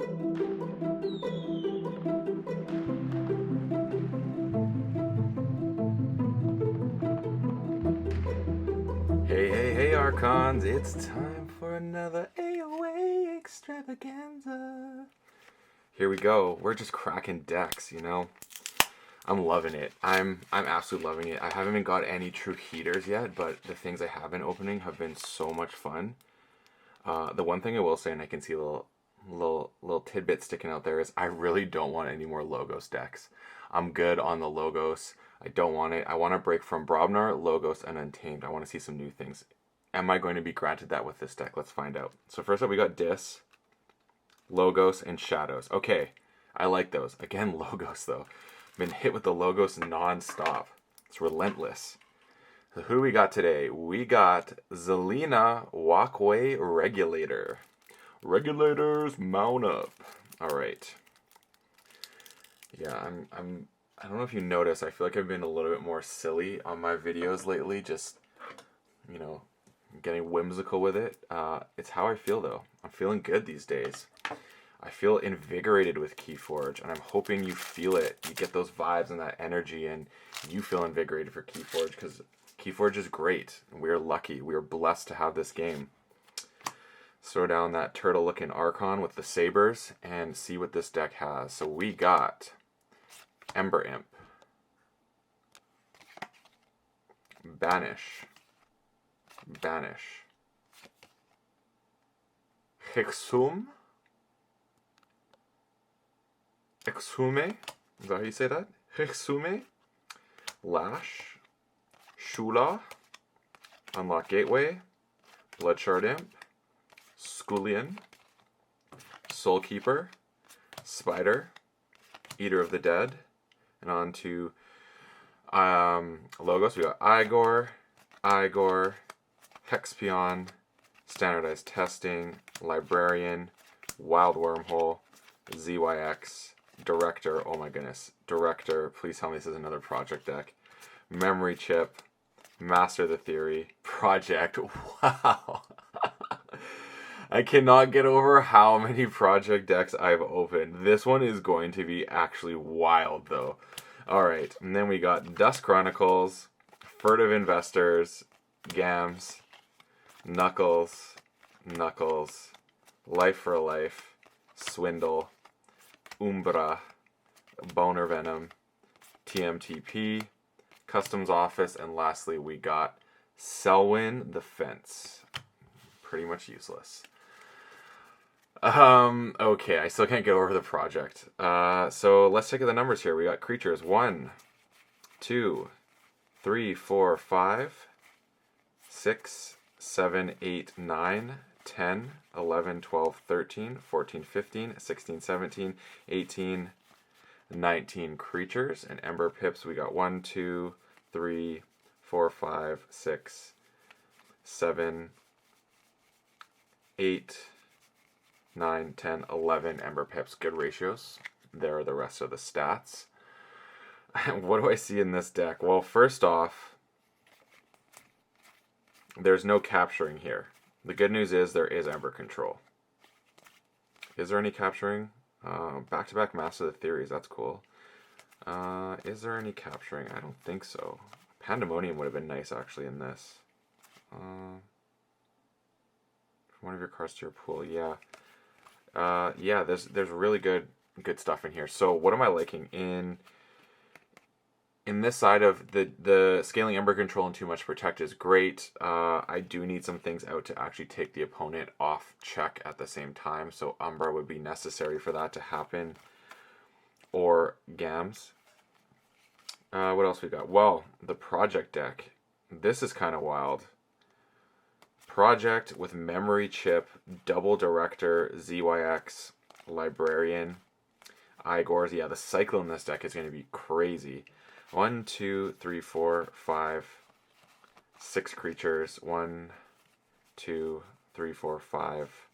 Hey, Archons, it's time for another AOA Extravaganza. Here we go. We're just cracking decks, you know. I'm loving it. I'm absolutely loving it. I haven't even got any true heaters yet, but the things I have been opening have been so much fun. The one thing I will say, and I can see a little tidbit sticking out there, is I really don't want any more Logos decks. I'm good on the Logos. I don't want it. I want to break from Brobnar, Logos, and Untamed. I want to see some new things. Am I going to be granted that with this deck? Let's find out. So first up, we got Dis, Logos, and Shadows. Okay, I like those. Again, Logos, though. Been hit with the Logos non-stop. It's relentless. So who do we got today? We got Zelina Walkway Regulator. Regulators, mount up. All right. Yeah, I don't know if you notice, I feel like I've been a little bit more silly on my videos lately, just, you know, getting whimsical with it. It's how I feel, though. I'm feeling good these days. I feel invigorated with Keyforge, and I'm hoping you feel it. You get those vibes and that energy, and you feel invigorated for Keyforge, because Keyforge is great. We are lucky. We are blessed to have this game. Throw down that turtle-looking Archon with the sabers, and see what this deck has. So we got Ember Imp, Banish, Hexum, Exhume, is that how you say that? Hexume, Lash, Shula, Unlock Gateway, Bloodshard Imp, Skullion, Soulkeeper, Spider, Eater of the Dead, and on to Logos. We got Igor, Hexpion, Standardized Testing, Librarian, Wild Wormhole, ZYX, Director, oh my goodness, Director, please tell me this is another Project deck, Memory Chip, Master the Theory, Project, wow. I cannot get over how many Project decks I've opened. This one is going to be actually wild, though. Alright, and then we got Dust Chronicles, Furtive Investors, Gams, Knuckles, Life for Life, Swindle, Umbra, Boner Venom, TMTP, Customs Office, and lastly we got Selwyn the Fence. Pretty much useless. Okay, I still can't get over the Project. So let's take the numbers here. We got creatures 1, 2, 3, 4, 5, 6, 7, 8, 9, 10, 11, 12, 13, 14, 15, 16, 17, 18, 19 creatures. And Ember Pips, we got 1, 2, 3, 4, 5, 6, 7, 8, 9, 10, 11 Ember Pips. Good ratios. There are the rest of the stats. What do I see in this deck? Well, first off, there's no capturing here. The good news is there is Ember Control. Is there any capturing? Back-to-back Master of the Theories. That's cool. Is there any capturing? I don't think so. Pandemonium would have been nice, actually, in this. One of your cards to your pool, yeah. Yeah, there's really good stuff in here. So what am I liking? In this side of the scaling Ember Control and too much Protect is great. I do need some things out to actually take the opponent off check at the same time. So Umbra would be necessary for that to happen. Or Gams. What else we got? Well, the Project deck. This is kind of wild. Project with Memory Chip, Double Director, ZYX, Librarian, Igors. Yeah, the cycle in this deck is going to be crazy. 1, 2, 3, 4, 5, 6 creatures. 1, 2, 3, 4, 5.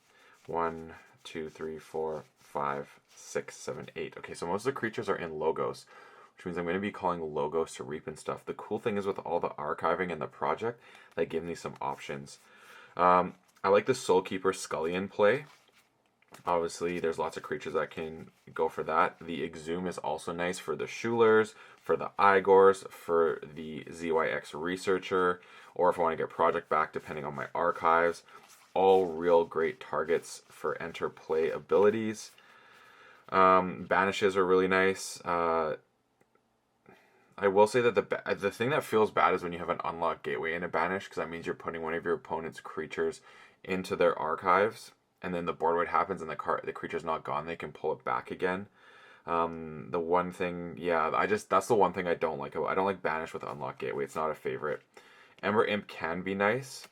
1, 2, 3, 4, 5, 6, 7, 8. Okay, so most of the creatures are in Logos, which means I'm going to be calling Logos to reap and stuff. The cool thing is with all the archiving and the Project, they give me some options. I like the Soulkeeper Scullion play. Obviously, there's lots of creatures that can go for that. The Exhume is also nice for the Schulers, for the Igors, for the ZYX Researcher, or if I want to get Project back, depending on my archives. All real great targets for enter play abilities. Banishes are really nice. I will say that the thing that feels bad is when you have an unlocked gateway in a banish, because that means you're putting one of your opponent's creatures into their archives, and then the board wipe happens and the creature's not gone. They can pull it back again. The one thing, yeah, that's the one thing I don't like about. I don't like banish with unlocked gateway. It's not a favorite. Ember Imp can be nice.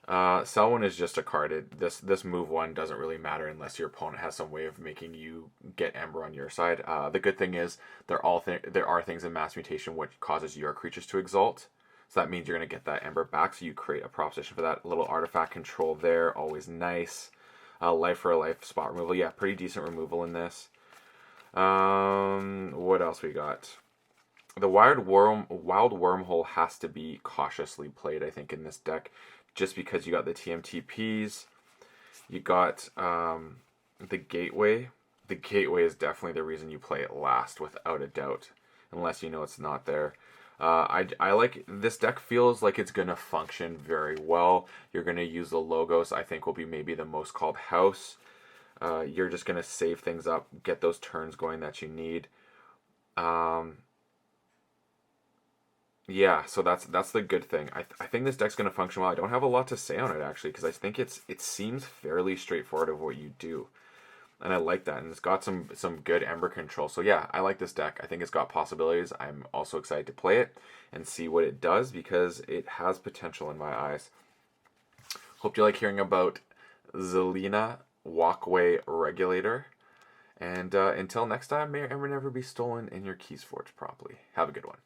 Selwyn is just a card. This move one doesn't really matter unless your opponent has some way of making you get Ember on your side. The good thing is there are things in Mass Mutation which causes your creatures to exalt. So that means you're going to get that Ember back. So you create a proposition for that. Little artifact control there, always nice. Life for a life, spot removal. Yeah, pretty decent removal in this. What else we got? The wild wormhole has to be cautiously played, I think, in this deck. Just because you got the TMTPs, you got the gateway. The gateway is definitely the reason you play it last, without a doubt, unless you know it's not there. I like this deck. Feels like it's gonna function very well. You're gonna use the logos. I think will be maybe the most called house. You're just gonna save things up, get those turns going that you need. Yeah, so that's the good thing. I think this deck's gonna function well. I don't have a lot to say on it actually, because I think it seems fairly straightforward of what you do, and I like that. And it's got some good Ember control. So yeah, I like this deck. I think it's got possibilities. I'm also excited to play it and see what it does because it has potential in my eyes. Hope you like hearing about Zelina Walkway Regulator. And until next time, may your Ember never be stolen and your keys forged properly. Have a good one.